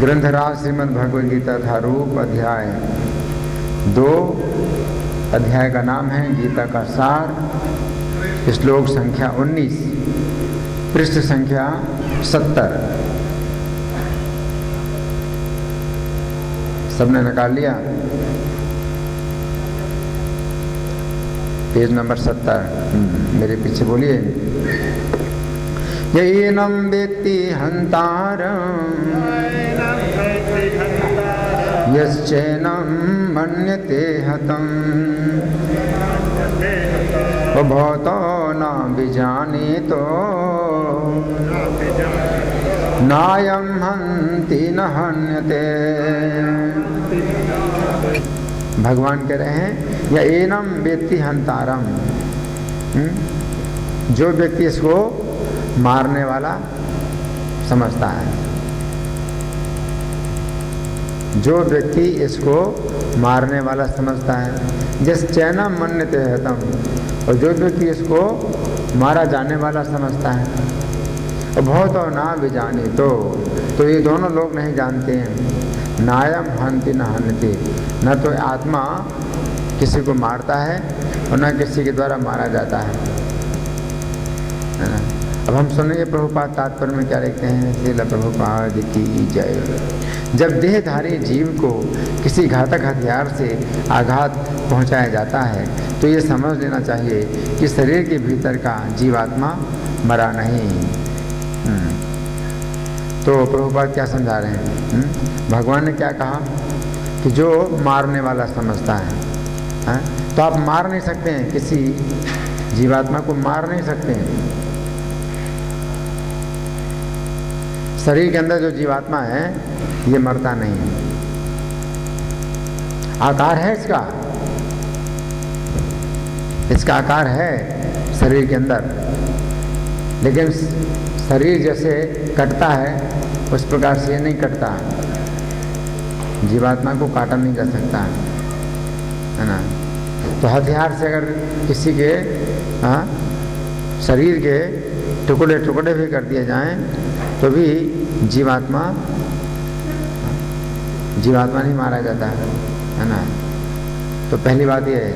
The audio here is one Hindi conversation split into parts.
ग्रंथराज श्रीमद् भगवद गीता था रूप अध्याय 2। अध्याय का नाम है गीता का सार। श्लोक संख्या 19, पृष्ठ संख्या 70। सबने निकाल लिया? Page number 70। मेरे पीछे बोलिए। येनं वेत्ति हन्तारम् यश्चैनं मन्यते हतम् भवतो न विजानीतो नायं हन्ति न हन्यते। भगवान कह रहे हैं या एनम वेत्ति हंतारम, जो व्यक्ति इसको मारने वाला समझता है, जो व्यक्ति इसको मारने वाला समझता है, जिस चैनम मन्यते हतम, और जो व्यक्ति इसको मारा जाने वाला समझता है, और बहुत और ना भी जाने तो ये दोनों लोग नहीं जानते हैं। नायम हंति न हन्ति, न तो आत्मा किसी को मारता है और न किसी के द्वारा मारा जाता है ना। अब हम सुनेंगे प्रभुपाद तात्पर्य में क्या लिखते हैं। श्रील प्रभुपाद की जय। जब देहधारी जीव को किसी घातक हथियार से आघात पहुंचाया जाता है तो ये समझ लेना चाहिए कि शरीर के भीतर का जीवात्मा मरा नहीं। तो प्रभुपाद क्या समझा रहे हैं? भगवान ने क्या कहा कि जो मारने वाला समझता है, तो आप मार नहीं सकते हैं, किसी जीवात्मा को मार नहीं सकते हैं। शरीर के अंदर जो जीवात्मा है ये मरता नहीं है। आकार है इसका आकार है शरीर के अंदर, लेकिन शरीर जैसे कटता है उस प्रकार से नहीं कटता। जीवात्मा को काटा नहीं जा सकता है ना। तो हथियार से अगर किसी के शरीर के टुकड़े टुकड़े भी कर दिए जाएं तो भी जीवात्मा नहीं मारा जाता है ना। तो पहली बात ये है,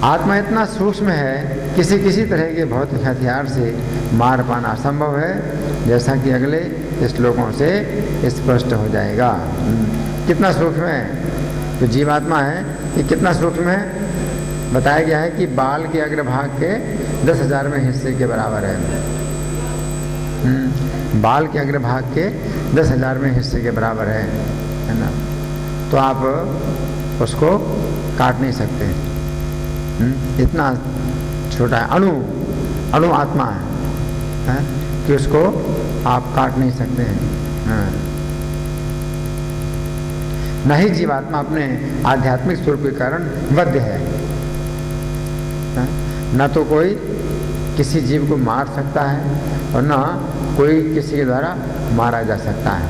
आत्मा इतना सूक्ष्म है, किसी तरह के भौतिक हथियार से मार पाना असंभव है, जैसा कि अगले श्लोकों से स्पष्ट हो जाएगा। कितना सूक्ष्म है तो जीवात्मा है, ये कितना सूक्ष्म है बताया गया है कि बाल के अग्रभाग के 10,000वें हिस्से के बराबर है। बाल के अग्रभाग के 10,000वें हिस्से के बराबर है ना। तो आप उसको काट नहीं सकते, इतना छोटा है। अणु आत्मा है कि उसको आप काट नहीं सकते हैं। न ही जीवात्मा अपने आध्यात्मिक स्वरूप के कारण बद्ध है। न तो कोई किसी जीव को मार सकता है और न कोई किसी के द्वारा मारा जा सकता है।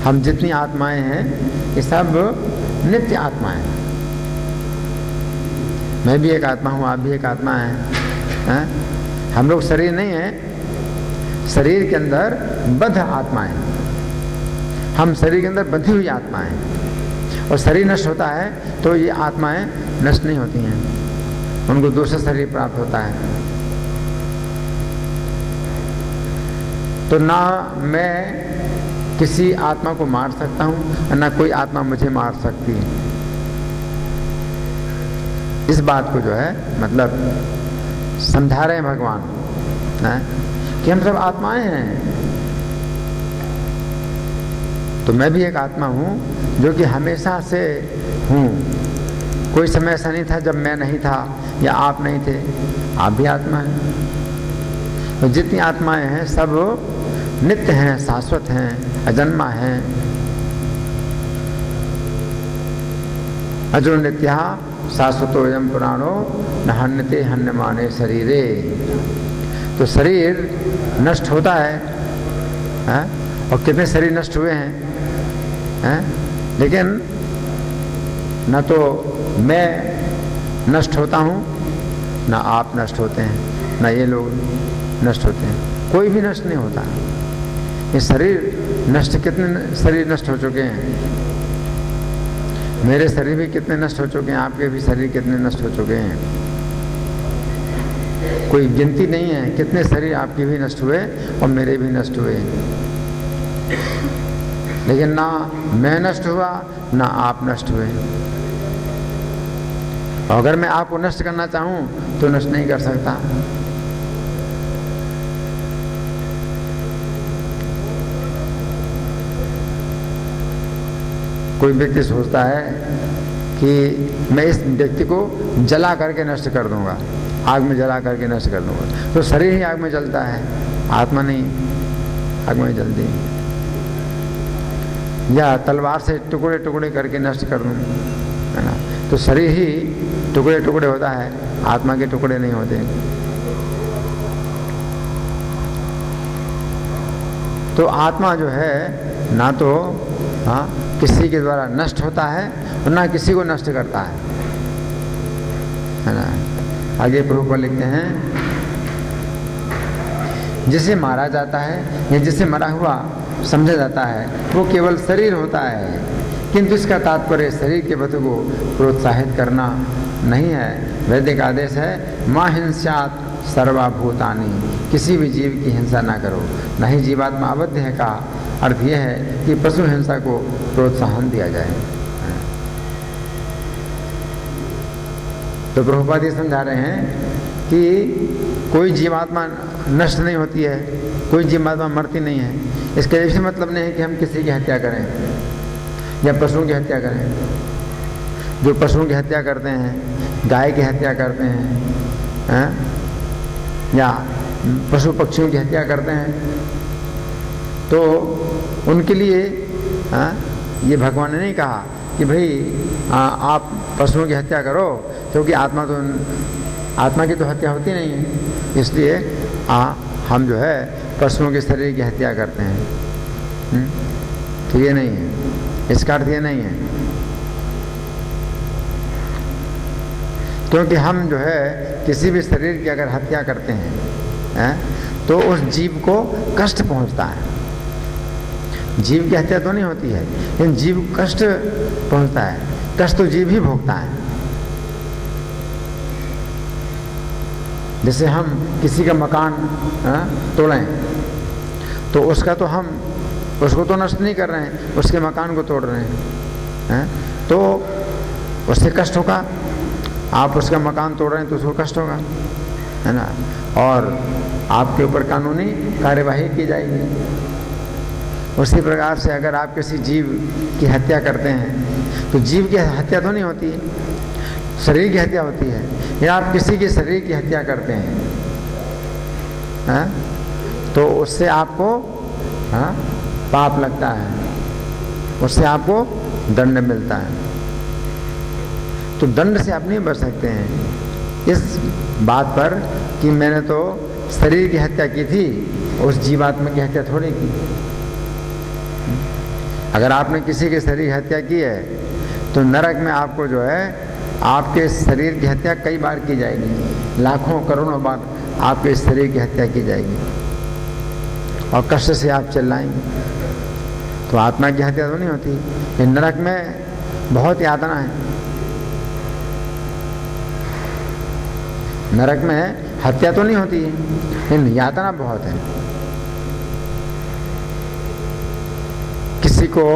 हम जितनी आत्माएं हैं ये सब नित्य आत्माएं। मैं भी एक आत्मा हूँ, आप भी एक आत्मा हैं। हम लोग शरीर नहीं हैं, शरीर के अंदर बद्ध आत्माएं। हम शरीर के अंदर बंधी हुई आत्माएं, और शरीर नष्ट होता है तो ये आत्माएं नष्ट नहीं होती हैं, उनको दूसरा शरीर प्राप्त होता है। तो ना मैं किसी आत्मा को मार सकता हूँ, ना कोई आत्मा मुझे मार सकती है। इस बात को जो है मतलब समझा रहे हैं भगवान कि हम सब आत्माएं हैं। तो मैं भी एक आत्मा हूँ जो कि हमेशा से हूँ। कोई समय ऐसा नहीं था जब मैं नहीं था या आप नहीं थे, आप भी आत्मा हैं। तो जितनी आत्माएं हैं सब नित्य हैं, शाश्वत हैं, अजन्मा हैं। अजो नित्या शाश्वतोयम पुराणो न हन्यते हन्यमाने शरीरे। तो शरीर नष्ट होता है, और कितने शरीर नष्ट हुए हैं, लेकिन न तो मैं नष्ट होता हूँ, न आप नष्ट होते हैं, न ये लोग नष्ट होते हैं, कोई भी नष्ट नहीं होता। ये शरीर नष्ट, कितने शरीर नष्ट हो चुके हैं। मेरे शरीर भी कितने नष्ट हो चुके हैं, आपके भी शरीर कितने नष्ट हो चुके हैं, कोई गिनती नहीं है। कितने शरीर आपके भी नष्ट हुए और मेरे भी नष्ट हुए, लेकिन ना मैं नष्ट हुआ ना आप नष्ट हुए। और अगर मैं आपको नष्ट करना चाहूं तो नष्ट नहीं कर सकता। कोई व्यक्ति सोचता है कि मैं इस व्यक्ति को जला करके नष्ट कर दूंगा, आग में जला करके नष्ट कर दूंगा, तो शरीर ही आग में जलता है, आत्मा नहीं आग में जलती। या तलवार से टुकड़े टुकड़े करके नष्ट कर दूं, है ना, तो शरीर ही टुकड़े टुकड़े होता है, आत्मा के टुकड़े नहीं होते। तो आत्मा जो है ना तो किसी के द्वारा नष्ट होता है और ना किसी को नष्ट करता है ना। आगे प्रभुपाद लिखते हैं, जिसे मारा जाता है या जिसे मरा हुआ समझा जाता है वो केवल शरीर होता है, किंतु इसका तात्पर्य शरीर के वधु को प्रोत्साहित करना नहीं है। वैदिक आदेश है, मां हिंसात सर्वभूतानि, किसी भी जीव की हिंसा ना करो, न ही जीवात्मा अबद्ध है का अर्थ यह है कि पशु हिंसा को प्रोत्साहन दिया जाए। तो प्रभुपाद ये समझा रहे हैं कि कोई जीवात्मा नष्ट नहीं होती है, कोई जीवात्मा मरती नहीं है। इसका ये भी मतलब नहीं है कि हम किसी की हत्या करें या पशुओं की हत्या करें। जो पशुओं की हत्या करते हैं, गाय की हत्या करते हैं, या पशु पक्षियों की हत्या करते हैं, तो उनके लिए ये भगवान ने नहीं कहा कि भाई आप पशुओं की हत्या करो, क्योंकि आत्मा की तो हत्या होती नहीं है, इसलिए हम जो है पशुओं के शरीर की हत्या करते हैं। तो ये नहीं है, इसका अर्थ ये नहीं है, क्योंकि हम जो है किसी भी शरीर की अगर हत्या करते हैं तो उस जीव को कष्ट पहुंचता है। जीव की हत्या तो नहीं होती है, लेकिन जीव को कष्ट पहुंचता है, कष्ट तो जीव ही भोगता है। जैसे हम किसी का मकान तोड़ें तो उसको तो नष्ट नहीं कर रहे हैं, उसके मकान को तोड़ रहे हैं, तो उससे कष्ट होगा। आप उसका मकान तोड़ रहे हैं तो उसको कष्ट होगा, है ना, और आपके ऊपर कानूनी कार्यवाही की जाएगी। उसी प्रकार से अगर आप किसी जीव की हत्या करते हैं तो जीव की हत्या तो नहीं होती है, शरीर की हत्या होती है। या आप किसी के शरीर की हत्या करते हैं तो उससे आपको पाप लगता है, उससे आपको दंड मिलता है। तो दंड से आप नहीं बच सकते हैं इस बात पर कि मैंने तो शरीर की हत्या की थी, उस जीवात्मा की हत्या थोड़ी की। अगर आपने किसी के शरीर की हत्या की है तो नरक में आपको जो है आपके शरीर की हत्या कई बार की जाएगी, लाखों करोड़ों बार आपके शरीर की हत्या की जाएगी और कष्ट से आप चिल्लाएंगे। तो आत्मा की हत्या तो नहीं होती, लेकिन नरक में बहुत यातना है। नरक में हत्या तो नहीं होती है, लेकिन यातना बहुत है। किसी को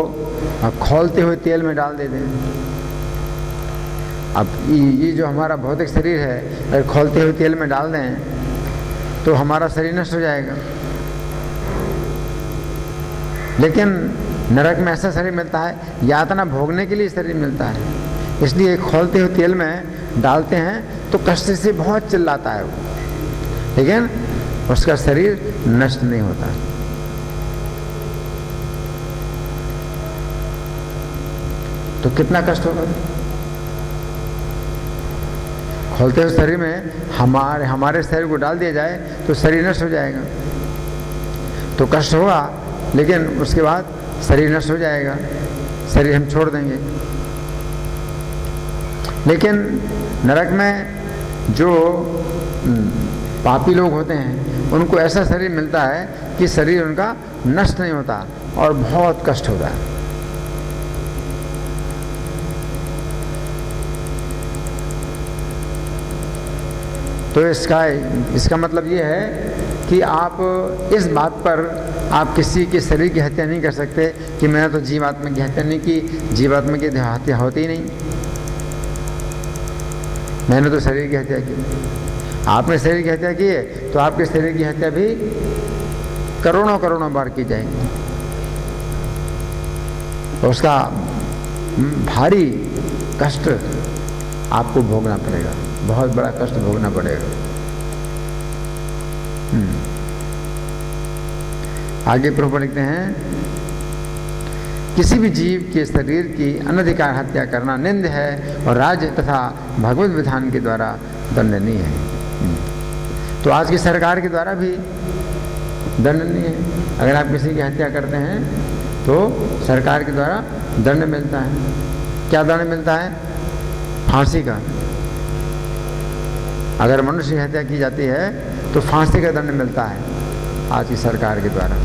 खौलते हुए तेल में डाल देते हैं। अब ये जो हमारा भौतिक शरीर है, अगर खौलते हुए तेल में डाल दें तो हमारा शरीर नष्ट हो जाएगा। लेकिन नरक में ऐसा शरीर मिलता है, यातना भोगने के लिए शरीर मिलता है, इसलिए खौलते हुए तेल में डालते हैं तो कष्ट से बहुत चिल्लाता है वो, लेकिन उसका शरीर नष्ट नहीं होता। तो कितना कष्ट होगा। खोलते हुए शरीर में हमारे शरीर को डाल दिया जाए तो शरीर नष्ट हो जाएगा, तो कष्ट होगा, लेकिन उसके बाद शरीर नष्ट हो जाएगा, शरीर हम छोड़ देंगे। लेकिन नरक में जो पापी लोग होते हैं उनको ऐसा शरीर मिलता है कि शरीर उनका नष्ट नहीं होता और बहुत कष्ट होता है। तो इसका मतलब ये है कि आप इस बात पर आप किसी के शरीर की हत्या नहीं कर सकते कि मैंने तो जीवात्मा की हत्या नहीं की, जीवात्मा की हत्या होती ही नहीं, मैंने तो शरीर की हत्या की। आपने शरीर की हत्या की है तो आपके शरीर की हत्या भी करोड़ों करोड़ों बार की जाएगी, तो उसका भारी कष्ट आपको भोगना पड़ेगा, बहुत बड़ा कष्ट भोगना पड़ेगा। आगे प्रभु लिखते हैं, किसी भी जीव के शरीर की अनधिकार हत्या करना निंद है और राज्य तथा भगवत विधान के द्वारा दंडनीय है। तो आज की सरकार के द्वारा भी दंडनीय है। अगर आप किसी की हत्या करते हैं तो सरकार के द्वारा दंड मिलता है। क्या दंड मिलता है? फांसी का। अगर मनुष्य की हत्या की जाती है तो फांसी का दंड मिलता है आज की सरकार के द्वारा।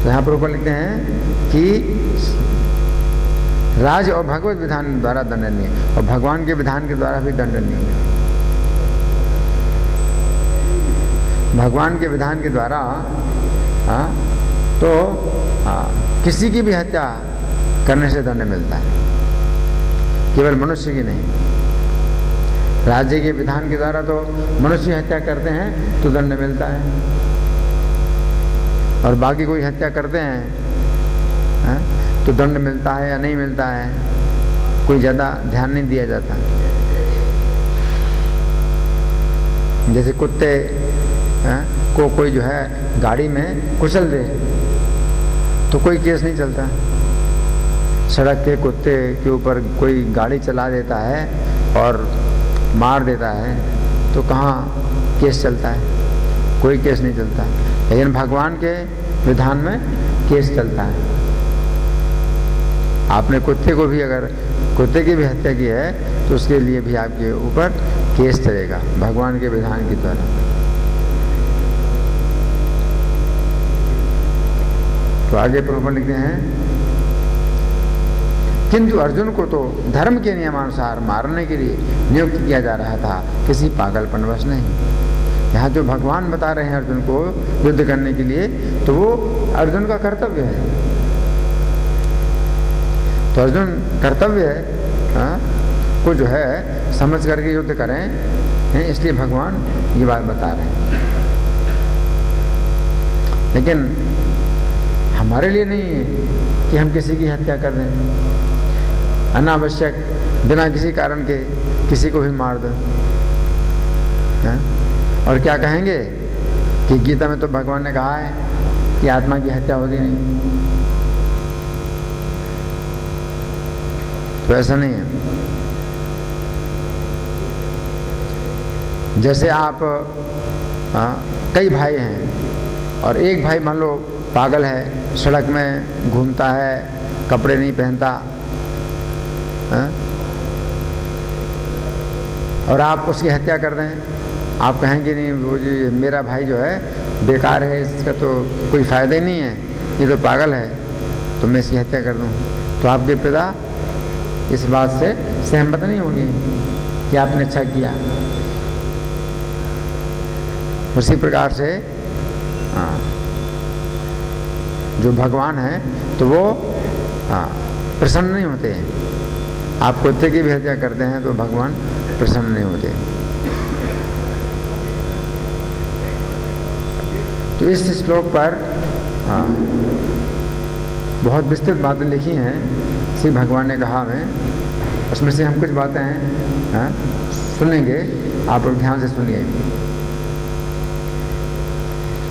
तो यहाँ पर ऊपर लिखते हैं कि राज और भगवत विधान द्वारा दंडनीय, और भगवान के विधान के द्वारा भी दंडनीय है। भगवान के विधान के द्वारा किसी की भी हत्या करने से दंड मिलता है, केवल मनुष्य की नहीं। राज्य के विधान के द्वारा तो मनुष्य हत्या करते हैं तो दंड मिलता है, और बाकी कोई हत्या करते हैं तो दंड मिलता है या नहीं मिलता है, कोई ज़्यादा ध्यान नहीं दिया जाता। जैसे कुत्ते को कोई जो है गाड़ी में कुचल दे तो कोई केस नहीं चलता। सड़क के कुत्ते के ऊपर कोई गाड़ी चला देता है और मार देता है तो कहाँ केस चलता है? कोई केस नहीं चलता। लेकिन भगवान के विधान में केस चलता है। आपने कुत्ते को भी, अगर कुत्ते की भी हत्या की है तो उसके लिए भी आपके ऊपर केस चलेगा भगवान के विधान के द्वारा। तो आगे प्रभु लिखते हैं, किंतु अर्जुन को तो धर्म के नियमानुसार मारने के लिए नियुक्त किया जा रहा था, किसी पागलपनवश नहीं। यहाँ जो भगवान बता रहे हैं अर्जुन को युद्ध करने के लिए, तो वो अर्जुन का कर्तव्य है। तो अर्जुन कर्तव्य है को जो है समझ करके युद्ध करें, इसलिए भगवान ये बात बता रहे हैं। लेकिन हमारे लिए नहीं है कि हम किसी की हत्या कर दें, अनावश्यक बिना किसी कारण के किसी को भी मार दो। और क्या कहेंगे कि गीता में तो भगवान ने कहा है कि आत्मा की हत्या होती नहीं। तो ऐसा नहीं है। जैसे आप कई भाई हैं और एक भाई मान लो पागल है, सड़क में घूमता है, कपड़े नहीं पहनता, और आप उसकी हत्या कर दें, आप कहेंगे नहीं वो जी मेरा भाई जो है बेकार है, इसका तो कोई फ़ायदा ही नहीं है, ये तो पागल है, तो मैं इसकी हत्या कर दूं। तो आपके पिता इस बात से सहमत नहीं होंगे कि आपने अच्छा किया। उसी प्रकार से जो भगवान है तो वो प्रसन्न नहीं होते हैं। आप कुत्ते की भी हत्या करते हैं तो भगवान प्रसन्न नहीं होते। तो इस श्लोक पर बहुत विस्तृत बातें लिखी हैं श्री भगवान ने कहा हमें। उसमें से हम कुछ बातें सुनेंगे, आप लोग ध्यान से सुनिए।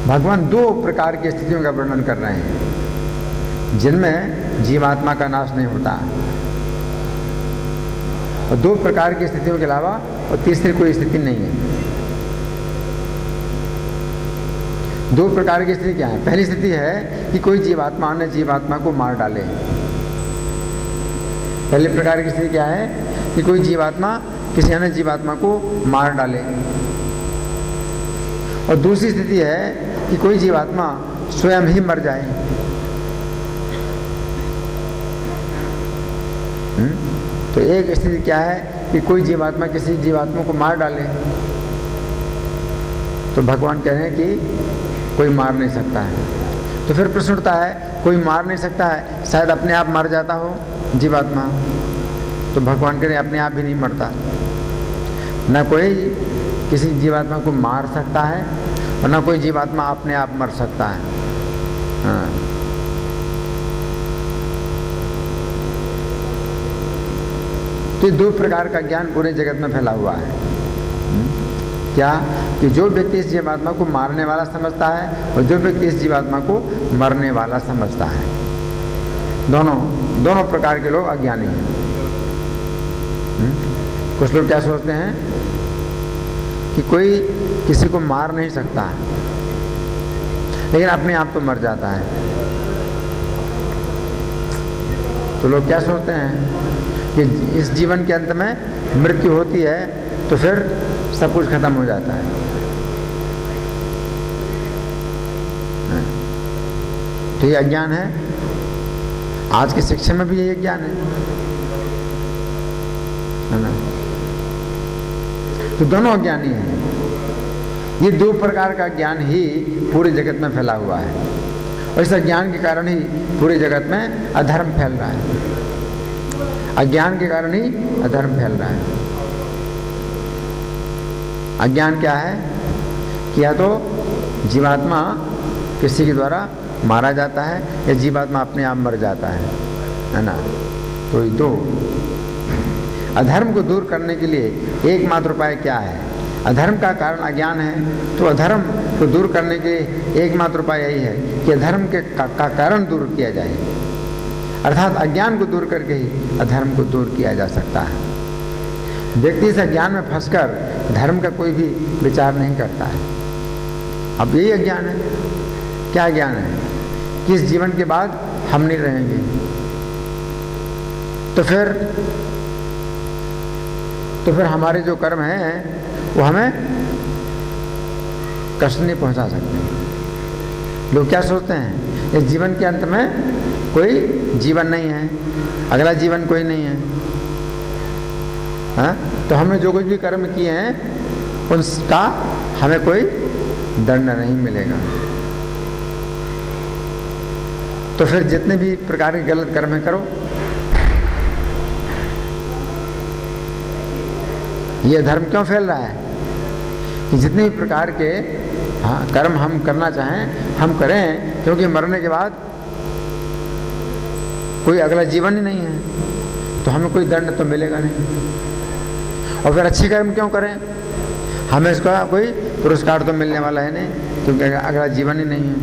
भगवान दो प्रकार की स्थितियों का वर्णन कर रहे हैं जिनमें जीवात्मा का नाश नहीं होता, और दो प्रकार की स्थितियों के अलावा और तीसरी कोई स्थिति नहीं है। दो प्रकार की स्थिति क्या है? पहली स्थिति है कि कोई जीवात्मा अन्य जीवात्मा को मार डाले। पहले प्रकार की स्थिति क्या है कि कोई जीवात्मा किसी अन्य जीवात्मा को मार डाले। और दूसरी स्थिति है कि कोई जीवात्मा स्वयं ही मर जाए। तो एक स्थिति क्या है कि कोई जीवात्मा किसी जीवात्मा को मार डाले, तो भगवान कह रहे हैं कि कोई मार नहीं सकता है। तो फिर प्रश्न उठता है, कोई मार नहीं सकता है, शायद अपने आप मर जाता हो जीवात्मा। तो भगवान कह रहे हैं अपने आप भी नहीं मरता, न कोई किसी जीवात्मा को मार सकता है और न कोई जीवात्मा अपने आप मर सकता है। हाँ। तो दो प्रकार का ज्ञान पूरे जगत में फैला हुआ है। क्या कि जो व्यक्ति इस जीवात्मा को मारने वाला समझता है और जो व्यक्ति इस जीवात्मा को मरने वाला समझता है, दोनों प्रकार के लोग अज्ञानी हैं। कुछ लोग क्या सोचते हैं कि कोई किसी को मार नहीं सकता है, लेकिन अपने आप तो मर जाता है। तो लोग क्या सोचते हैं कि इस जीवन के अंत में मृत्यु होती है तो फिर सब कुछ खत्म हो जाता है। तो ये अज्ञान है। आज की शिक्षा में भी यही ज्ञान है ना। तो दोनों अज्ञानी हैं। ये दो प्रकार का ज्ञान ही पूरे जगत में फैला हुआ है और इस अज्ञान के कारण ही पूरे जगत में अधर्म फैल रहा है। अज्ञान के कारण ही अधर्म फैल रहा है। अज्ञान क्या है कि या तो जीवात्मा किसी के द्वारा मारा जाता है या जीवात्मा अपने आप मर जाता है ना। तो ये दो। अधर्म को दूर करने के लिए एकमात्र उपाय क्या है? अधर्म का कारण अज्ञान है, तो अधर्म को दूर करने के एकमात्र उपाय यही है कि अधर्म के का कारण दूर किया जाए, अर्थात अज्ञान को दूर करके ही अधर्म को दूर किया जा सकता है। व्यक्ति इस अज्ञान में फंसकर धर्म का कोई भी विचार नहीं करता है। अब यही अज्ञान है। क्या ज्ञान है कि इस जीवन के बाद हम नहीं रहेंगे, तो फिर हमारे जो कर्म हैं वो हमें कष्ट नहीं पहुंचा सकते। लोग क्या सोचते हैं, इस जीवन के अंत में कोई जीवन नहीं है, अगला जीवन कोई नहीं है। हाँ? तो हमने जो कुछ भी कर्म किए हैं उसका हमें कोई दंड नहीं मिलेगा। तो फिर जितने भी प्रकार के गलत कर्म करो। ये धर्म क्यों फैल रहा है कि जितने भी प्रकार के कर्म हम करना चाहें हम करें, क्योंकि मरने के बाद कोई अगला जीवन ही नहीं है, तो हमें कोई दंड तो मिलेगा नहीं। और फिर अच्छे कर्म क्यों करें, हमें इसका कोई पुरस्कार तो मिलने वाला है नहीं, क्योंकि अगला जीवन ही नहीं है।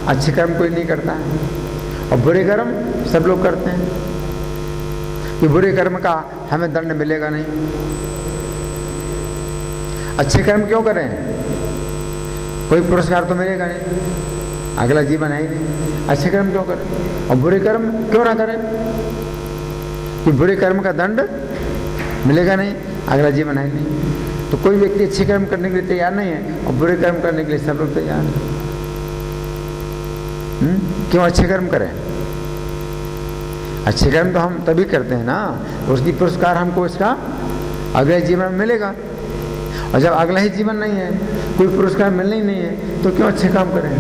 अच्छे कर्म कोई नहीं करता है और बुरे कर्म सब लोग करते हैं, कि बुरे कर्म का हमें दंड मिलेगा नहीं। अच्छे कर्म क्यों करें, कोई पुरस्कार तो मिलेगा नहीं, अगला जीवन है ही नहीं। अच्छे कर्म क्यों करें और बुरे कर्म क्यों ना करें, कि बुरे कर्म का दंड मिलेगा नहीं, अगला जीवन है ही नहीं। तो कोई व्यक्ति अच्छे कर्म करने के लिए तैयार नहीं है और बुरे कर्म करने के लिए सब लोग तैयार हैं। क्यों अच्छे कर्म करें? अच्छे कर्म तो हम तभी करते हैं ना, उसकी पुरस्कार हमको इसका अगले जीवन में मिलेगा। और जब अगला ही जीवन नहीं है, कोई पुरस्कार मिलना ही नहीं है, तो क्यों अच्छे काम करें?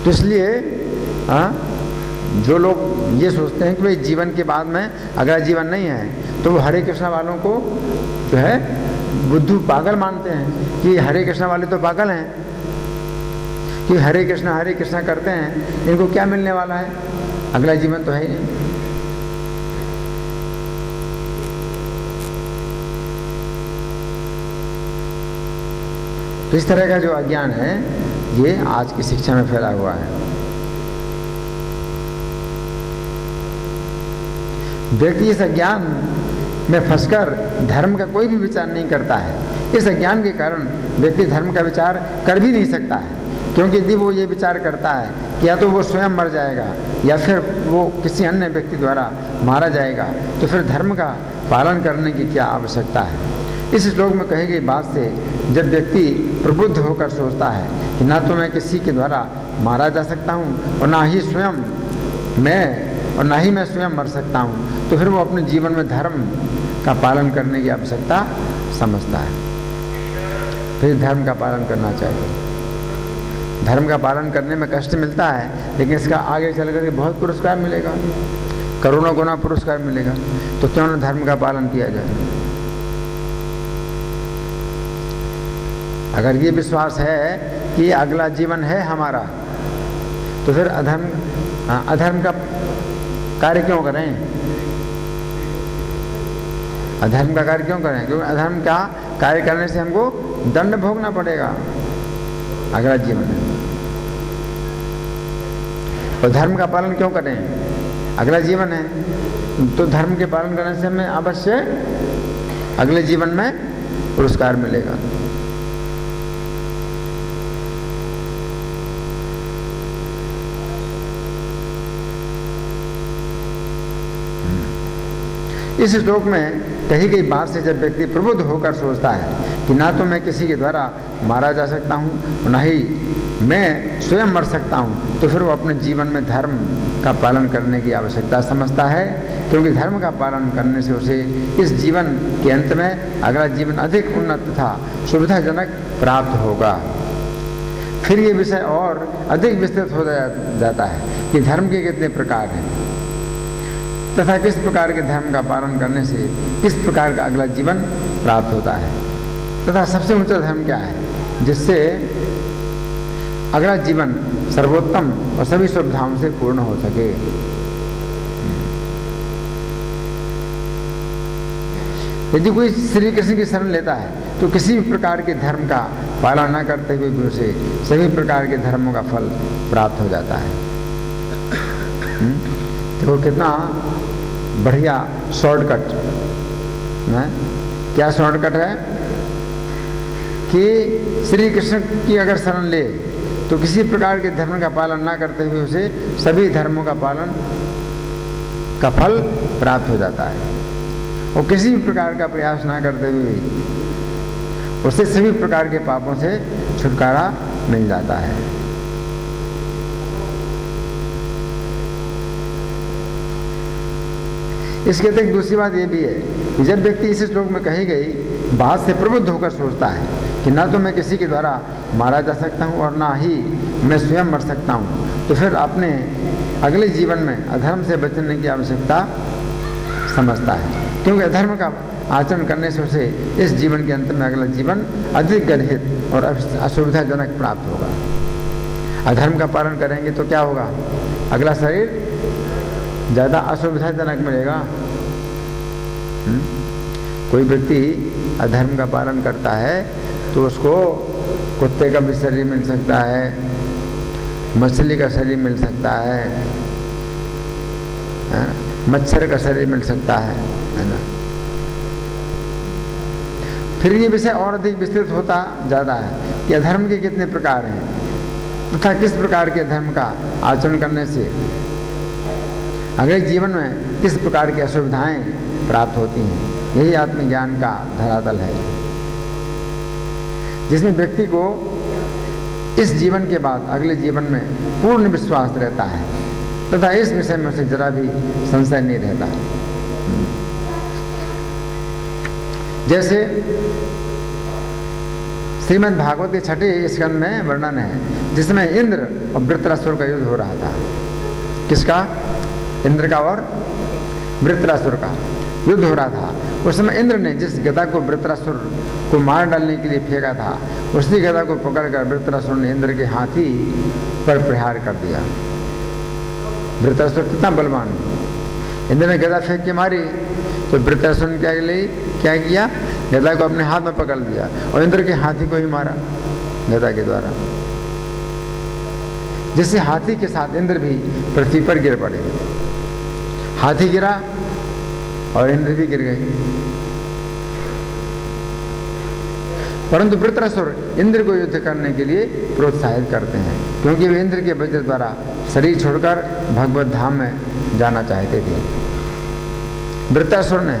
तो इसलिए जो लोग ये सोचते हैं कि भाई जीवन के बाद में अगला जीवन नहीं है, तो वो हरे कृष्णा वालों को जो है बुद्धू पागल मानते हैं कि हरे कृष्णा वाले तो पागल हैं, कि हरे कृष्णा करते हैं, इनको क्या मिलने वाला है, अगला जीवन तो है ही नहीं। तो इस तरह का जो अज्ञान है ये आज की शिक्षा में फैला हुआ है। व्यक्ति इस अज्ञान में फंसकर धर्म का कोई भी विचार नहीं करता है। इस अज्ञान के कारण व्यक्ति धर्म का विचार कर भी नहीं सकता है, क्योंकि यदि वो ये विचार करता है कि या तो वो स्वयं मर जाएगा या फिर वो किसी अन्य व्यक्ति द्वारा मारा जाएगा, तो फिर धर्म का पालन करने की क्या आवश्यकता है। इस श्लोक में कही गई बात से जब व्यक्ति प्रबुद्ध होकर सोचता है कि ना तो मैं किसी के द्वारा मारा जा सकता हूँ और ना ही मैं स्वयं मर सकता हूँ, तो फिर वो अपने जीवन में धर्म का पालन करने की आवश्यकता समझता है। फिर धर्म का पालन करना चाहिए। धर्म का पालन करने में कष्ट मिलता है, लेकिन इसका आगे चल करके बहुत पुरस्कार मिलेगा, करोड़ों गुना पुरस्कार मिलेगा। तो क्यों न धर्म का पालन किया जाए। अगर ये विश्वास है कि अगला जीवन है हमारा, तो फिर अधर्म का कार्य क्यों करें। अधर्म का कार्य क्यों करें, क्योंकि अधर्म का कार्य करने से हमको दंड भोगना पड़ेगा अगला जीवन में। और धर्म का पालन क्यों करें, अगला जीवन है, तो धर्म के पालन करने से हमें अवश्य अगले जीवन में पुरस्कार मिलेगा। इस श्लोक में कही गई बात से जब व्यक्ति प्रबुद्ध होकर सोचता है कि ना तो मैं किसी के द्वारा मारा जा सकता हूँ, ना ही मैं स्वयं मर सकता हूँ, तो फिर वो अपने जीवन में धर्म का पालन करने की आवश्यकता समझता है, क्योंकि धर्म का पालन करने से उसे इस जीवन के अंत में अगला जीवन अधिक उन्नत तथा सुविधाजनक प्राप्त होगा। फिर ये विषय और अधिक विस्तृत हो जाता है कि धर्म के कितने प्रकार हैं तथा किस प्रकार के धर्म का पालन करने से किस प्रकार का अगला जीवन प्राप्त होता है, तथा सबसे ऊंचा धर्म क्या है जिससे अगला जीवन सर्वोत्तम और सभी सुविधाओं से पूर्ण हो सके। यदि कोई श्री कृष्ण की शरण लेता है तो किसी भी प्रकार के धर्म का पालन न करते हुए भी उसे सभी प्रकार के धर्मों का फल प्राप्त हो जाता है। देखो कितना बढ़िया शॉर्टकट है। क्या शॉर्टकट है कि श्री कृष्ण की अगर शरण ले तो किसी प्रकार के धर्म का पालन ना करते हुए उसे सभी धर्मों का पालन का फल प्राप्त हो जाता है, और किसी भी प्रकार का प्रयास ना करते हुए उसे सभी प्रकार के पापों से छुटकारा मिल जाता है। इसके अतिरिक्त दूसरी बात यह भी है कि जब व्यक्ति इस श्लोक में कही गई बात से प्रबुद्ध होकर सोचता है कि ना तो मैं किसी के द्वारा मारा जा सकता हूँ और ना ही मैं स्वयं मर सकता हूँ, तो फिर अपने अगले जीवन में अधर्म से बचने की आवश्यकता समझता है, क्योंकि अधर्म का आचरण करने से उसे इस जीवन के अंत में अगला जीवन अधिक गर्हित और असुविधाजनक प्राप्त होगा। अधर्म का पालन करेंगे तो क्या होगा, अगला शरीर ज़्यादा असुविधाजनक मिलेगा। कोई व्यक्ति अधर्म का पालन करता है तो उसको कुत्ते का भी शरीर मिल सकता है, मछली का शरीर मिल सकता है, मच्छर का शरीर मिल सकता है ना। फिर ये विषय और अधिक विस्तृत होता जाता है कि अधर्म के कितने प्रकार हैं तथा किस प्रकार के धर्म का आचरण करने से अगले जीवन में किस प्रकार की असुविधाएं प्राप्त होती हैं। यही आत्मज्ञान का धरातल है, जिसमें व्यक्ति को इस जीवन के बाद अगले जीवन में पूर्ण विश्वास रहता है तथा इस विषय में उसे जरा भी संशय नहीं रहता। जैसे श्रीमद् भागवत के छठे स्कंद में वर्णन है, जिसमें इंद्र और वृत्रासुर का युद्ध हो रहा था। किसका, इंद्र का और वृत्रासुर का युद्ध हो रहा था। उस समय इंद्र ने जिस गदा को वृत्रासुर को मार डालने के लिए फेंका था, उसी गदा को पकड़कर वृत्रासुर ने इंद्र के हाथी पर प्रहार कर दिया। वृत्रासुर कितना बलवान, इंद्र ने गदा फेंक के मारी तो वृत्रासुर ने क्या किया, गदा को अपने हाथ में पकड़ लिया और इंद्र के हाथी को ही मारा गदा के द्वारा, जिससे हाथी के साथ इंद्र भी पृथ्वी पर गिर पड़े। हाथी गिरा और इंद्र भी गिर गए। परंतु वृत्रासुर इंद्र को युद्ध करने के लिए प्रोत्साहित करते हैं, क्योंकि वे इंद्र के वज्र द्वारा शरीर छोड़कर भगवत धाम में जाना चाहते थे। वृत्रासुर ने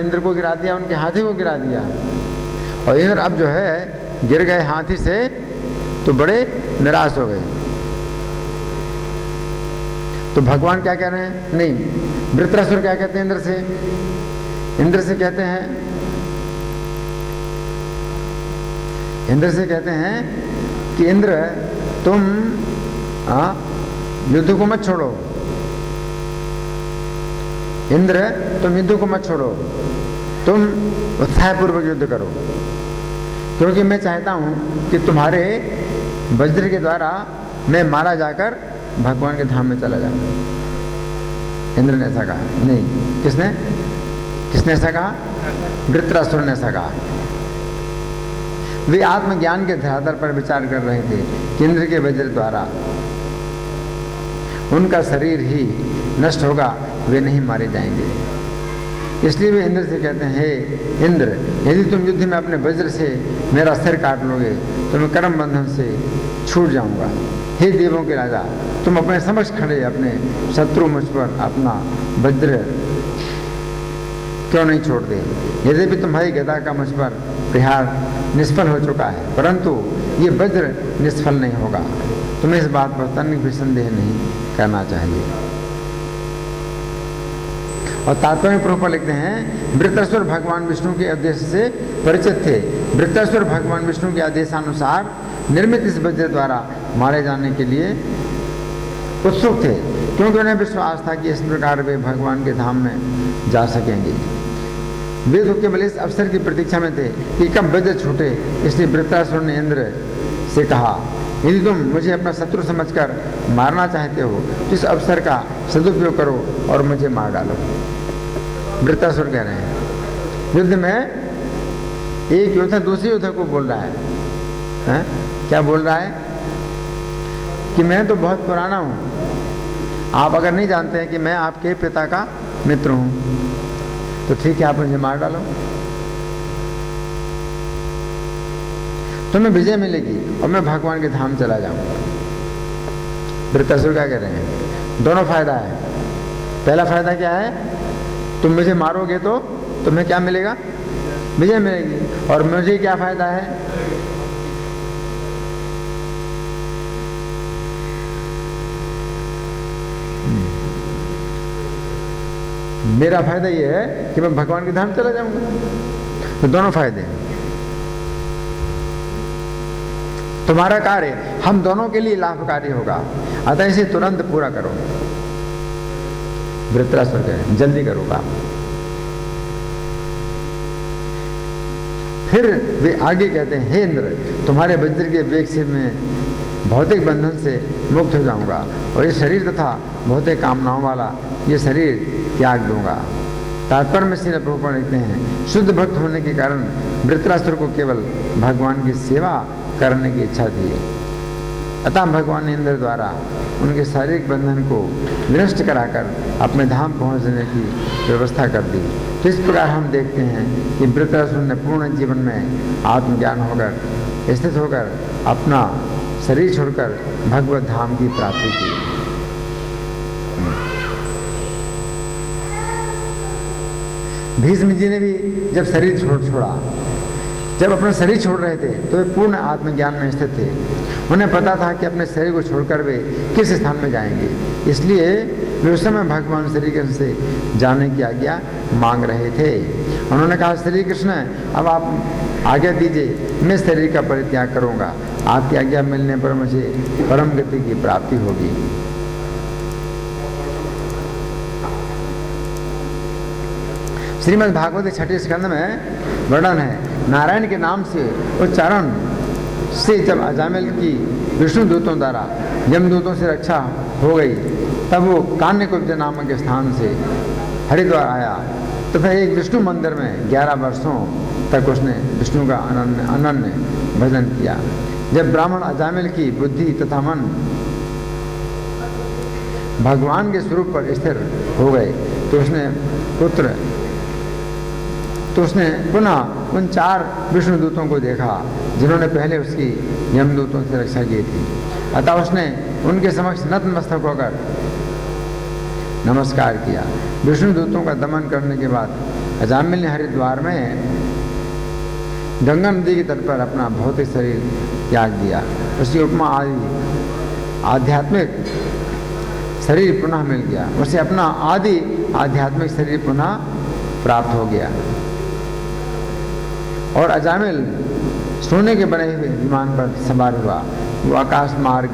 इंद्र को गिरा दिया, उनके हाथी को गिरा दिया, और इंद्र अब जो है गिर गए हाथी से तो बड़े निराश हो गए। तो भगवान क्या कह रहे हैं? नहीं, वृत्रासुर क्या कहते हैं इंद्र से कहते हैं कि इंद्र तुम युद्ध को मत छोड़ो, इंद्र तुम युद्ध को मत छोड़ो, तुम उत्साहपूर्वक युद्ध करो, क्योंकि मैं चाहता हूं कि तुम्हारे वज्र के द्वारा मैं मारा जाकर भगवान के धाम में चला जाऊं। इंद्र ने ऐसा कहा। नहीं, किसने ऐसा कहा? वृत्रासुर ने ऐसा कहा। वे आत्मज्ञान के धरातल पर विचार कर रहे थे कि इंद्र के वज्र द्वारा उनका शरीर ही नष्ट होगा, वे नहीं मारे जाएंगे। इसलिए वे इंद्र से कहते हैं, हे इंद्र, यदि तुम युद्ध में अपने वज्र से मेरा सिर काट लोगे तो मैं कर्म बंधन से छूट जाऊंगा। हे देवों के राजा, तुम अपने समक्ष खड़े अपने शत्रु मुझ पर अपना वज्र क्यों नहीं छोड़ते? यद्यपि तुम्हारी गदा का मुझ पर प्रहार निष्फल हो चुका है, परंतु ये वज्र निष्फल नहीं होगा। तुम्हें इस बात पर तनिक भी संदेह नहीं करना चाहिए। और तात्पर्य में प्रभुपाद लिखते हैं, वृत्रासुर भगवान विष्णु के उद्देश्य से परिचित थे। वृत्रासुर भगवान विष्णु के आदेशानुसार निर्मित इस वज्र द्वारा मारे जाने के लिए उत्सुक थे, क्योंकि उन्हें विश्वास था कि इस प्रकार वे भगवान के धाम में जा सकेंगे। वे तो केवल इस अवसर की प्रतीक्षा में थे कि कब वज्र छूटे। इसलिए वृत्रासुर ने इंद्र से कहा, यदि तुम मुझे अपना शत्रु समझकर मारना चाहते हो तो इस अवसर का सदुपयोग करो और मुझे मार डालो। वृत्रासुर कह रहे हैं, युद्ध में एक योद्धा दूसरे योद्धा को बोल रहा है, क्या बोल रहा है? कि मैं तो बहुत पुराना हूं, आप अगर नहीं जानते हैं कि मैं आपके पिता का मित्र हूं तो ठीक है, आप मुझे मार डालो, तुम्हें विजय मिलेगी और मैं भगवान के धाम चला जाऊंगा। वृत्रासुर क्या कह रहे हैं? दोनों फायदा है। पहला फायदा क्या है? तुम मुझे मारोगे तो तुम्हें क्या मिलेगा? विजय मिलेगी। और मुझे क्या फायदा है? मेरा फायदा यह है कि मैं भगवान के धाम चला जाऊंगा। तो दोनों फायदे हैं। तुम्हारा कार्य हम दोनों के लिए लाभकारी होगा, अतः इसे तुरंत पूरा करो। वृत्रासुर कहे, जल्दी करो काम। फिर वे आगे कहते हैं, हे इंद्र, तुम्हारे वज्र के वेग से मैं भौतिक बंधन से मुक्त हो जाऊंगा और ये शरीर तथा भौतिक कामनाओं वाला ये शरीर त्याग दूंगा। तात्पर्य में श्री प्रभुपाद लिखते हैं, शुद्ध भक्त होने के कारण वृत्रासुर को केवल भगवान की सेवा करने की इच्छा थी, अतः भगवान ने इंद्र द्वारा उनके शारीरिक बंधन को निरस्त कराकर अपने धाम पहुंचने की व्यवस्था कर दी। तो इस प्रकार हम देखते हैं कि वृत्रासुर ने पूर्ण जीवन में आत्मज्ञान होकर स्थित होकर अपना शरीर छोड़कर भगवत धाम की प्राप्ति की। भीष्म जी ने भी जब शरीर छोड़ा, जब अपना शरीर छोड़ रहे थे तो वे पूर्ण आत्मज्ञान में स्थित थे। उन्हें पता था कि अपने शरीर को छोड़कर वे किस स्थान में जाएंगे, इसलिए वे उस समय भगवान श्री कृष्ण से जाने की आज्ञा मांग रहे थे। उन्होंने कहा, श्री कृष्ण, अब आप आज्ञा दीजिए, मैं शरीर का परित्याग करूंगा। आपकी आज्ञा मिलने पर मुझे परम गति की प्राप्ति होगी। श्रीमद् भागवत छठे स्कंद में वर्णन है, नारायण के नाम से उच्चारण से जब अजामिल की विष्णु दूतों द्वारा यमदूतों से रक्षा हो गई, तब वो कान्यकुब्ज नामक स्थान से हरिद्वार आया तथा एक विष्णु मंदिर में 11 वर्षों तक उसने विष्णु का अनन्य भजन किया। जब ब्राह्मण अजामिल की बुद्धि तथा मन भगवान के स्वरूप पर स्थिर हो गए तो उसने पुत्र तो उसने पुनः उन 4 विष्णु दूतों को देखा जिन्होंने पहले उसकी यमदूतों से रक्षा की थी। अतः उसने उनके समक्ष नतमस्तक होकर नमस्कार किया। विष्णु दूतों का दमन करने के बाद अजामिल ने हरिद्वार में गंगा नदी के तट पर अपना भौतिक शरीर त्याग दिया। उसकी उपमा आध्यात्मिक शरीर पुनः मिल गया, उसे अपना आदि आध्यात्मिक शरीर पुनः प्राप्त हो गया। और अजामिल सोने के बने हुए विमान पर सवार हुआ। वो आकाश मार्ग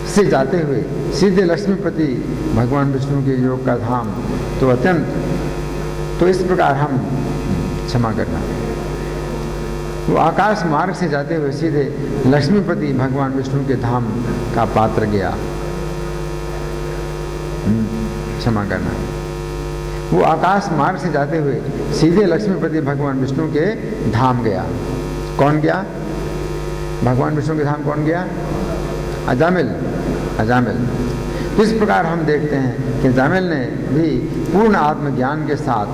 से जाते हुए सीधे लक्ष्मीपति भगवान विष्णु के योग का धाम तो इस प्रकार हम क्षमा करना, वो आकाश मार्ग से जाते हुए सीधे लक्ष्मीपति भगवान विष्णु के धाम का पात्र गया। क्षमा करना, वो आकाश मार्ग से जाते हुए सीधे लक्ष्मीपति भगवान विष्णु के धाम गया। कौन गया? भगवान विष्णु के धाम कौन गया? अजामिल। तो इस प्रकार हम देखते हैं कि अजामिल ने भी पूर्ण आत्मज्ञान के साथ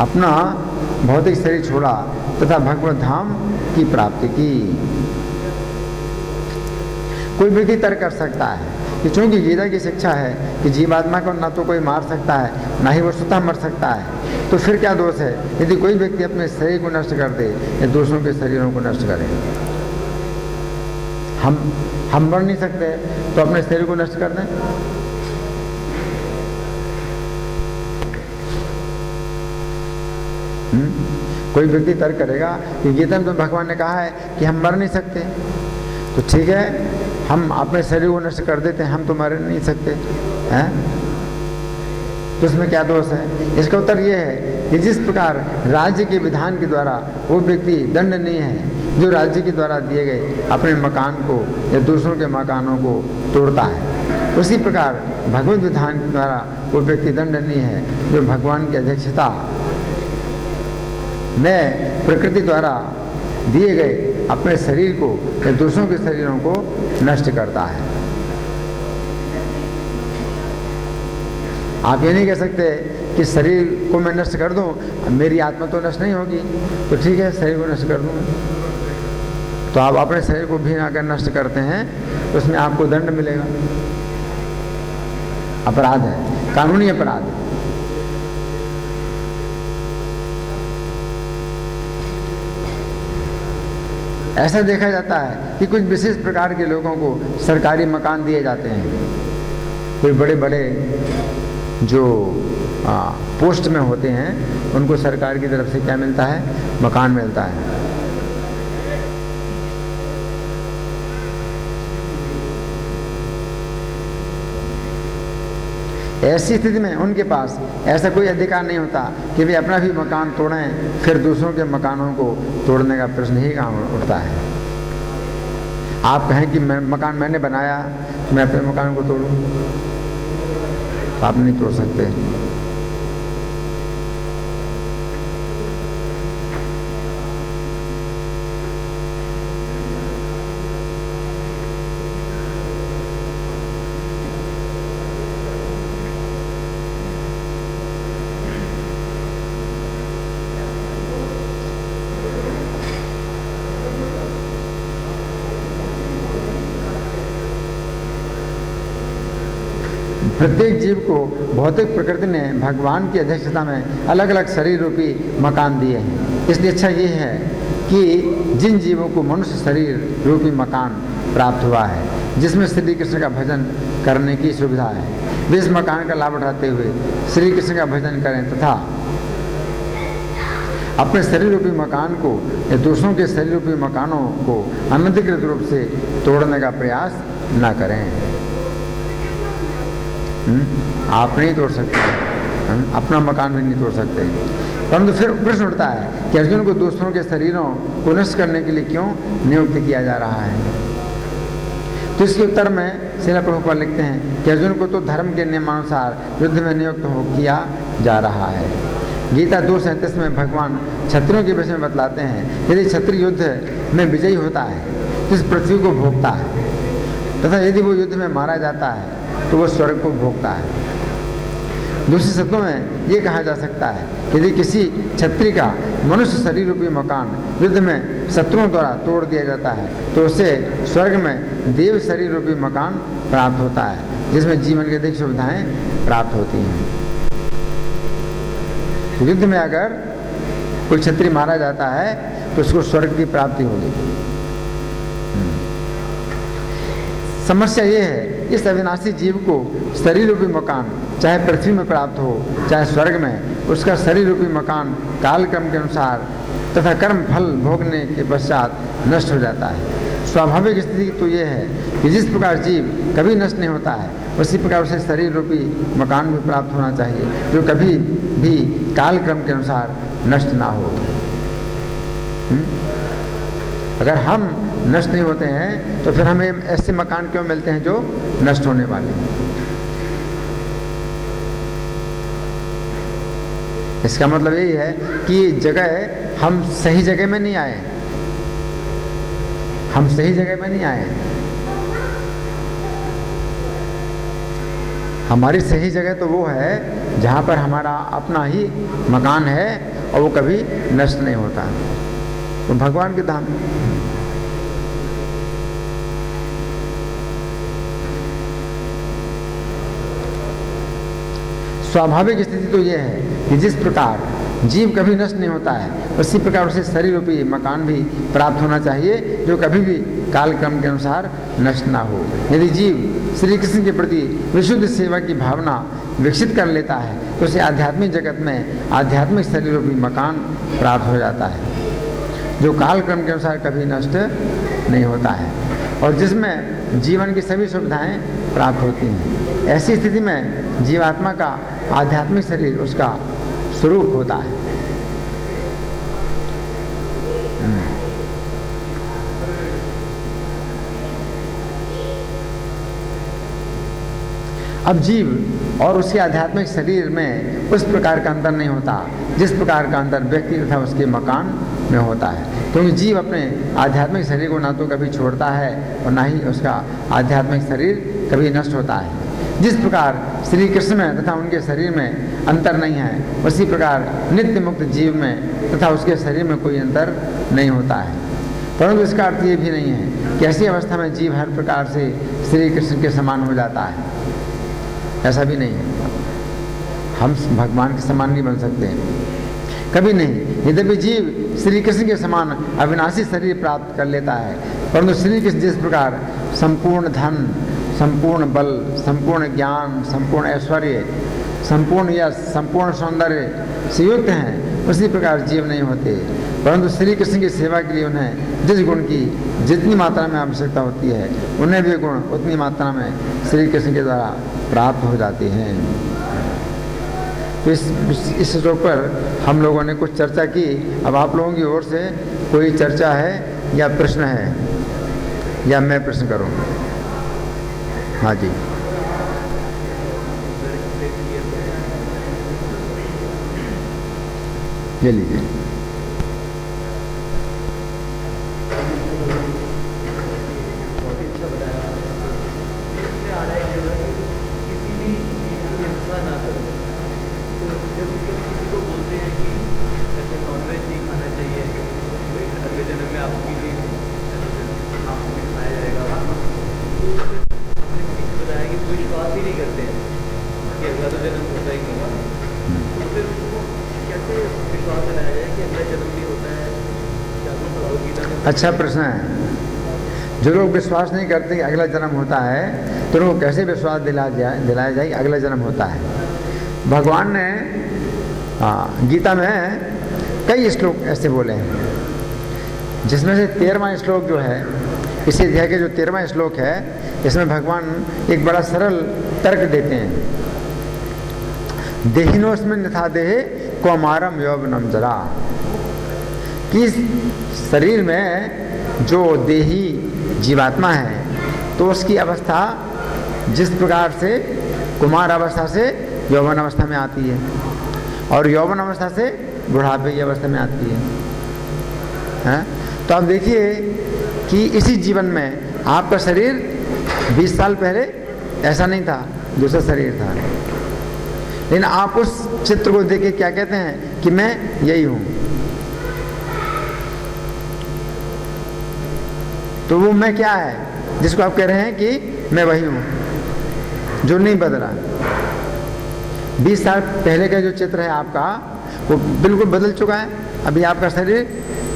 अपना भौतिक शरीर छोड़ा तथा भगवत धाम की प्राप्ति की। कोई व्यक्ति तर्क कर सकता है कि चूंकि गीता की शिक्षा है कि जीवात्मा को न तो कोई मार सकता है ना ही वो स्वतः मर सकता है, तो फिर क्या दोष है यदि कोई व्यक्ति अपने शरीर को नष्ट कर दे या दूसरों के शरीरों को नष्ट करे। हम मर नहीं सकते तो अपने शरीर को नष्ट कर दें। कोई व्यक्ति तर्क करेगा कि गीता में तो भगवान ने कहा है कि हम मर नहीं सकते, तो ठीक है हम अपने शरीर को नष्ट कर देते हैं, हम तो मर नहीं सकते हैं, तो इसमें क्या दोष है? इसका उत्तर यह है कि जिस प्रकार राज्य के विधान के द्वारा वो व्यक्ति दंडनीय है जो राज्य के द्वारा दिए गए अपने मकान को या दूसरों के मकानों को तोड़ता है, उसी प्रकार भगवत विधान के द्वारा वो व्यक्ति दंडनीय है जो भगवान की अध्यक्षता में प्रकृति द्वारा दिए गए अपने शरीर को या दूसरों के शरीरों को नष्ट करता है। आप ये नहीं कह सकते कि शरीर को मैं नष्ट कर दूं, मेरी आत्मा तो नष्ट नहीं होगी, तो ठीक है शरीर को नष्ट कर दूं। तो आप अपने शरीर को भी अगर नष्ट करते हैं तो उसमें आपको दंड मिलेगा। अपराध है, कानूनी अपराध है। ऐसा देखा जाता है कि कुछ विशेष प्रकार के लोगों को सरकारी मकान दिए जाते हैं। कोई बड़े बड़े जो पोस्ट में होते हैं उनको सरकार की तरफ से क्या मिलता है? मकान मिलता है। ऐसी स्थिति में उनके पास ऐसा कोई अधिकार नहीं होता कि वे अपना भी मकान तोड़ें, फिर दूसरों के मकानों को तोड़ने का प्रश्न ही कहाँ उठता है। आप कहें कि मकान मैंने बनाया, मैं अपने मकान को तोड़ूं, आप नहीं तोड़ सकते। प्रत्येक जीव को भौतिक प्रकृति ने भगवान की अध्यक्षता में अलग अलग शरीर रूपी मकान दिए हैं। इसलिए अच्छा ये है कि जिन जीवों को मनुष्य शरीर रूपी मकान प्राप्त हुआ है जिसमें श्री कृष्ण का भजन करने की सुविधा है, वे इस मकान का लाभ उठाते हुए श्री कृष्ण का भजन करें तथा अपने शरीर रूपी मकान को या दूसरों के शरीर रूपी मकानों को अनधिकृत रूप से तोड़ने का प्रयास न करें। आप नहीं तोड़ सकते, अपना मकान भी नहीं तोड़ सकते। परंतु फिर प्रश्न उठता है कि अर्जुन को दूसरों के शरीरों को नष्ट करने के लिए क्यों नियुक्त किया जा रहा है? तो इसके उत्तर में श्रील प्रभुपाद लिखते हैं कि अर्जुन को तो धर्म के नियमानुसार युद्ध में नियुक्त किया जा रहा है। गीता 2:37 में भगवान क्षत्रियों के विषय में बतलाते हैं यदि क्षत्रिय युद्ध में विजयी होता है तो इस पृथ्वी को भोगता है तथा यदि वो युद्ध में मारा जाता है तो वो स्वर्ग को भोगता है। दूसरे शब्दों में ये कहा जा सकता है कि यदि किसी क्षत्रिय का मनुष्य शरीर रूपी मकान युद्ध में शत्रुओं द्वारा तोड़ दिया जाता है तो उसे स्वर्ग में देव शरीर रूपी मकान प्राप्त होता है, जिसमें जीवन की अधिक सुविधाएं प्राप्त होती हैं। युद्ध में अगर कोई क्षत्रिय मारा जाता है तो उसको स्वर्ग की प्राप्ति होगी। समस्या ये है, इस अविनाशी जीव को शरीर रूपी मकान चाहे पृथ्वी में प्राप्त हो चाहे स्वर्ग में, उसका शरीर रूपी मकान काल क्रम के अनुसार तथा कर्म फल भोगने के पश्चात नष्ट हो जाता है। स्वाभाविक स्थिति तो ये है कि जिस प्रकार जीव कभी नष्ट नहीं होता है, उसी प्रकार उसे शरीर रूपी मकान भी प्राप्त होना चाहिए जो कभी भी काल क्रम के अनुसार नष्ट ना हो। अगर हम नष्ट नहीं होते हैं तो फिर हमें ऐसे मकान क्यों मिलते हैं जो नष्ट होने वाले हैं? इसका मतलब यही है कि जगह हम सही जगह में नहीं आए, हम सही जगह में नहीं आए। हमारी सही जगह तो वो है जहाँ पर हमारा अपना ही मकान है और वो कभी नष्ट नहीं होता, तो भगवान के धाम। स्वाभाविक स्थिति तो यह है कि जिस प्रकार जीव कभी नष्ट नहीं होता है, उसी प्रकार उसे शरीर रूपी मकान भी प्राप्त होना चाहिए जो कभी भी काल क्रम के अनुसार नष्ट ना हो। यदि जीव श्री कृष्ण के प्रति विशुद्ध सेवा की भावना विकसित कर लेता है तो उसे आध्यात्मिक जगत में आध्यात्मिक शरीर रूपी मकान प्राप्त हो जाता है जो काल क्रम के अनुसार कभी नष्ट नहीं होता है और जिसमें जीवन की सभी सुविधाएं प्राप्त होती हैं। ऐसी स्थिति में जीवात्मा का आध्यात्मिक शरीर उसका स्वरूप होता है। अब जीव और उसके आध्यात्मिक शरीर में उस प्रकार का अंतर नहीं होता जिस प्रकार का अंतर व्यक्ति तथा उसके मकान में होता है, क्योंकि जीव अपने आध्यात्मिक शरीर को ना तो कभी छोड़ता है और ना ही उसका आध्यात्मिक शरीर कभी नष्ट होता है। जिस प्रकार श्री कृष्ण में तथा उनके शरीर में अंतर नहीं है, उसी प्रकार नित्य मुक्त जीव में तथा उसके शरीर में कोई अंतर नहीं होता है। परंतु इसका अर्थ ये भी नहीं है कि ऐसी अवस्था में जीव हर प्रकार से श्री कृष्ण के समान हो जाता है, ऐसा भी नहीं है। हम भगवान के समान नहीं बन सकते, कभी नहीं। यद्यपि जीव श्री कृष्ण के समान अविनाशी शरीर प्राप्त कर लेता है, परंतु श्री कृष्ण जिस प्रकार संपूर्ण धन, संपूर्ण बल, संपूर्ण ज्ञान, संपूर्ण ऐश्वर्य, संपूर्ण यश, संपूर्ण सौंदर्य से युक्त हैं, उसी प्रकार जीव नहीं होते। परंतु श्री कृष्ण की सेवा के लिए उन्हें जिस गुण की जितनी मात्रा में आवश्यकता होती है, उन्हें भी गुण उतनी मात्रा में श्री कृष्ण के द्वारा प्राप्त हो जाते हैं। तो इस विषय पर हम लोगों ने कुछ चर्चा की। अब आप लोगों की ओर से कोई चर्चा है या प्रश्न है, या मैं प्रश्न करूं? हाँ जी, ले लीजिए। अच्छा प्रश्न है। जो लोग विश्वास नहीं करते कि अगला जन्म होता है, तो उनको कैसे विश्वास दिलाया जाए कि अगला जन्म होता है? भगवान ने गीता में कई श्लोक ऐसे बोले हैं, जिसमें से 13वां श्लोक जो है, इसी अध्याय के जो 13वां श्लोक है, इसमें भगवान एक बड़ा सरल तर्क देते हैं। देहिनोस्मिन् यथा देहे कौमारम यौवनम जरा, कि शरीर में जो देही जीवात्मा है तो उसकी अवस्था जिस प्रकार से कुमार अवस्था से यौवन अवस्था में आती है और यौवन अवस्था से बुढ़ापे की अवस्था में आती है। तो आप देखिए कि इसी जीवन में आपका शरीर 20 साल पहले ऐसा नहीं था, दूसरा शरीर था। लेकिन आप उस चित्र को देख के क्या कहते हैं कि मैं यही हूं। तो वो मैं क्या है जिसको आप कह रहे हैं कि मैं वही हूं, जो नहीं बदला। 20 साल पहले का जो चित्र है आपका वो बिल्कुल बदल चुका है। अभी आपका शरीर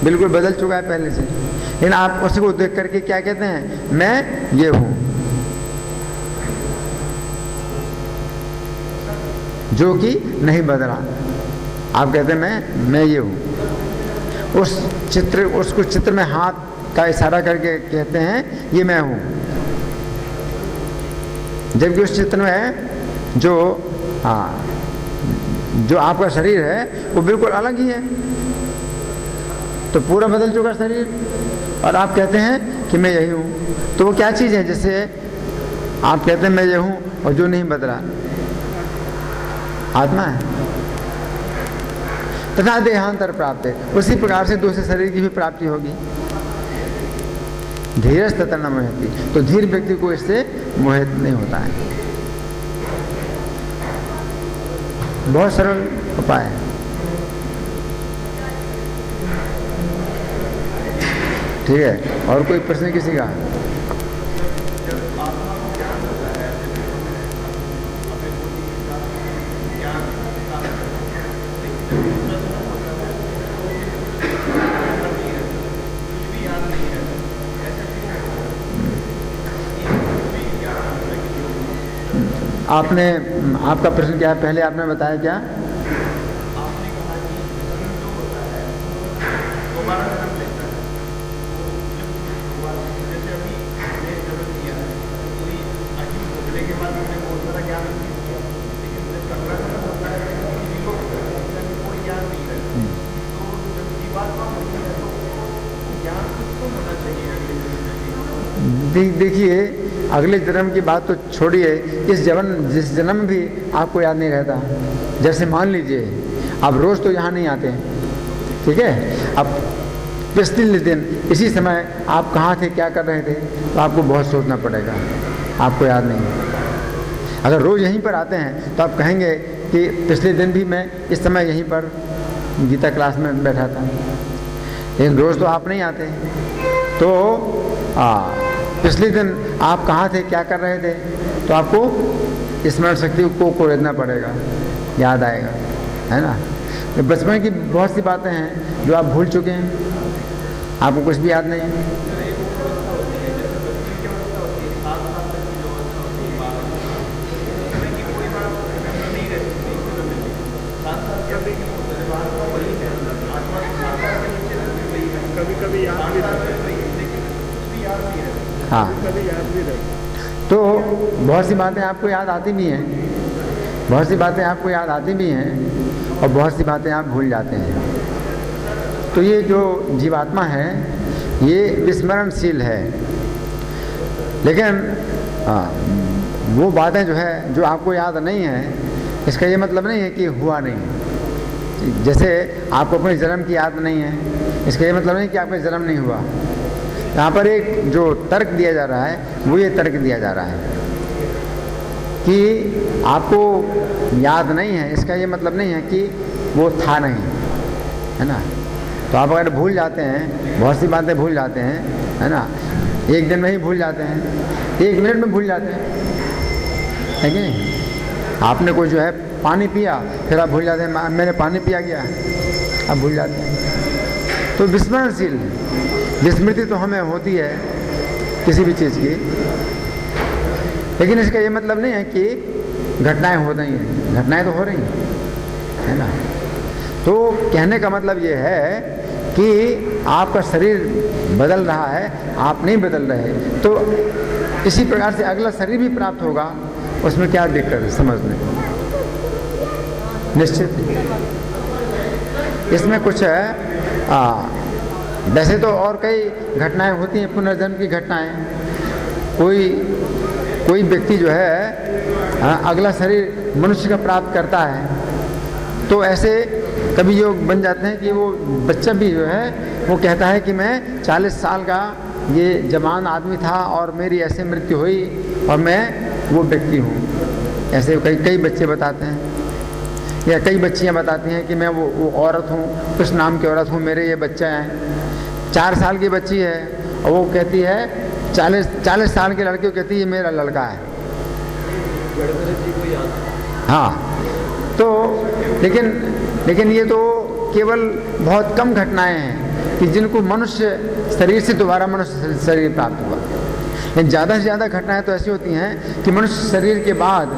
बिल्कुल बदल चुका है पहले से, लेकिन आप उसी को देख करके क्या कहते हैं, मैं ये हूं, जो कि नहीं बदला। आप कहते हैं मैं ये हूं। उसको चित्र में हाथ का इशारा करके कहते हैं ये मैं हूं, जबकि उस चित्र में जो आपका शरीर है वो बिल्कुल अलग ही है। तो पूरा बदल चुका शरीर, और आप कहते हैं कि मैं यही हूं। तो वो क्या चीज़ है जिससे आप कहते हैं मैं ये हूं और जो नहीं बदला? आत्मा है। तथा देहांतर प्राप्त है, उसी प्रकार से दूसरे शरीर की भी प्राप्ति होगी। धीरज तथा न मोहित, तो धीर व्यक्ति को इससे मोहित नहीं होता है। बहुत सरल उपाय है। ठीक है, और कोई प्रश्न किसी का? आपका प्रश्न क्या है? पहले आपने बताया क्या? आपने कहा कि जो होता है दोबारा जन्म लेता है। जैसे अभी हमने जन्म लिया है, कोई अजीब भोगने के बाद हमने बहुत सारा ज्ञान नहीं किया, लेकिन जब अगला जन्म होता है किसी को कोई ज्ञान नहीं रहता, तो जब जीवात्मा होती है तो ज्ञान किसको होना चाहिए अगले जन्म में? देखिए, अगले जन्म की बात तो छोड़िए, जिस जन्म में भी आपको याद नहीं रहता। जैसे मान लीजिए आप रोज़ तो यहाँ नहीं आते, ठीक है, अब पिछले दिन इसी समय आप कहाँ थे, क्या कर रहे थे, तो आपको बहुत सोचना पड़ेगा, आपको याद नहीं। अगर रोज़ यहीं पर आते हैं तो आप कहेंगे कि पिछले दिन भी मैं इस समय यहीं पर गीता क्लास में बैठा था, लेकिन रोज़ तो आप नहीं आते। तो पिछले दिन आप कहाँ थे, क्या कर रहे थे, तो आपको स्मरण शक्ति को खोजना पड़ेगा, याद आएगा, है ना। तो बचपन की बहुत सी बातें हैं जो आप भूल चुके हैं, आपको कुछ भी याद नहीं है। कभी याद भी हाँ, कभी याद भी रहता। तो बहुत सी बातें आपको याद आती भी हैं, बहुत सी बातें आपको याद आती भी हैं, और बहुत सी बातें आप भूल जाते हैं। तो ये जो जीवात्मा है ये विस्मरणशील है, लेकिन वो बातें जो है जो आपको याद नहीं है, इसका ये मतलब नहीं है कि हुआ नहीं। जैसे आपको अपने जन्म की याद नहीं है, इसका ये मतलब नहीं कि आपका जन्म नहीं हुआ। यहाँ पर एक जो तर्क दिया जा रहा है वो ये तर्क दिया जा रहा है कि आपको याद नहीं है, इसका ये मतलब नहीं है कि वो था नहीं, है ना। तो आप अगर भूल जाते हैं, बहुत सी बातें भूल जाते हैं, है ना, एक दिन में ही भूल जाते हैं, 1 मिनट में भूल जाते हैं, है कि नहीं। आपने कोई जो है पानी पिया, फिर आप भूल जाते हैं मैंने पानी पिया गया, आप भूल जाते हैं। तो विस्मरणशील है। विस्मृति तो हमें होती है किसी भी चीज़ की, लेकिन इसका ये मतलब नहीं है कि घटनाएं हो रही हैं, घटनाएं तो हो रही हैं, है ना। तो कहने का मतलब ये है कि आपका शरीर बदल रहा है, आप नहीं बदल रहे, तो इसी प्रकार से अगला शरीर भी प्राप्त होगा, उसमें क्या दिक्कत है समझने, निश्चित इसमें कुछ है। वैसे तो और कई घटनाएं होती हैं, पुनर्जन्म की घटनाएं। कोई व्यक्ति जो है अगला शरीर मनुष्य का प्राप्त करता है, तो ऐसे कभी योग बन जाते हैं कि वो बच्चा भी जो है वो कहता है कि मैं 40 साल का ये जवान आदमी था और मेरी ऐसे मृत्यु हुई और मैं वो व्यक्ति हूँ। ऐसे कई बच्चे बताते हैं, या कई बच्चियां बताती हैं कि मैं वो औरत हूँ, उस नाम की औरत हूँ, मेरे ये बच्चा हैं। 4 साल की बच्ची है और वो कहती है 40 साल के लड़के को कहती है ये मेरा लड़का है। हाँ, तो लेकिन ये तो केवल बहुत कम घटनाएं हैं कि जिनको मनुष्य शरीर से दोबारा मनुष्य शरीर प्राप्त हुआ। लेकिन ज़्यादा से ज़्यादा घटनाएं तो ऐसी होती हैं कि मनुष्य शरीर के बाद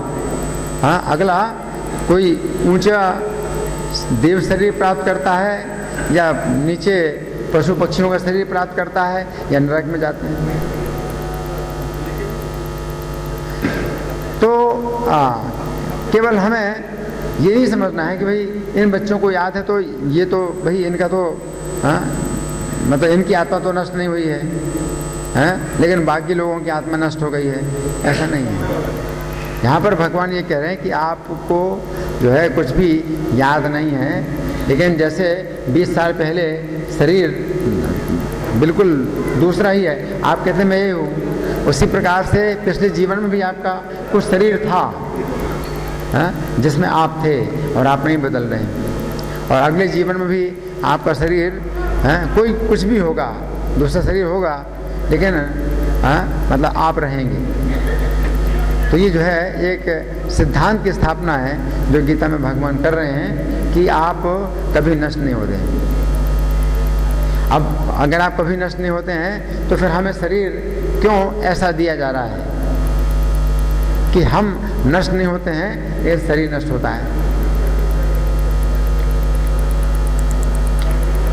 अगला कोई ऊंचा देव शरीर प्राप्त करता है, या नीचे पशु पक्षियों का शरीर प्राप्त करता है, या नरक में जाते हैं। तो केवल हमें ये नहीं समझना है कि भाई इन बच्चों को याद है तो ये तो भाई इनका तो मतलब इनकी आत्मा तो नष्ट नहीं हुई है, लेकिन बाकी लोगों की आत्मा नष्ट हो गई है, ऐसा नहीं है। यहाँ पर भगवान ये कह रहे हैं कि आपको जो है कुछ भी याद नहीं है, लेकिन जैसे 20 साल पहले शरीर बिल्कुल दूसरा ही है, आप कहते हैं मैं ये हूँ, उसी प्रकार से पिछले जीवन में भी आपका कुछ शरीर था जिसमें आप थे और आप नहीं बदल रहे हैं, और अगले जीवन में भी आपका शरीर कोई कुछ भी होगा, दूसरा शरीर होगा, लेकिन मतलब आप रहेंगे। तो ये जो है एक सिद्धांत की स्थापना है जो गीता में भगवान कर रहे हैं कि आप कभी नष्ट नहीं होते। अब अगर आप कभी नष्ट नहीं होते हैं तो फिर हमें शरीर क्यों ऐसा दिया जा रहा है कि हम नष्ट नहीं होते हैं, ये शरीर नष्ट होता है।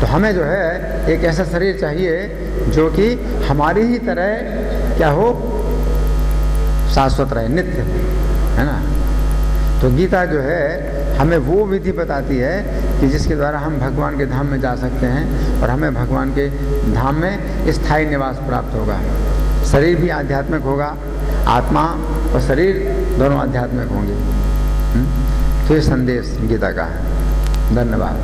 तो हमें जो है एक ऐसा शरीर चाहिए जो कि हमारी ही तरह क्या हो, शाश्वत रहे, नित्य, है ना। तो गीता जो है हमें वो विधि बताती है कि जिसके द्वारा हम भगवान के धाम में जा सकते हैं और हमें भगवान के धाम में स्थायी निवास प्राप्त होगा। शरीर भी आध्यात्मिक होगा, आत्मा और शरीर दोनों आध्यात्मिक होंगे। तो ये संदेश गीता का है। धन्यवाद।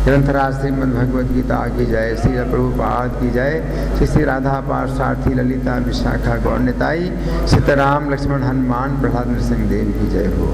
ग्रंथराज श्रीमद् भगवद गीता की जय, श्री प्रभुपाद की जय, श्री राधा पार्षार्थी ललिता विशाखा गौरनिताई, सीताराम लक्ष्मण हनुमान प्रहलाद नृसिंह देव की जय हो।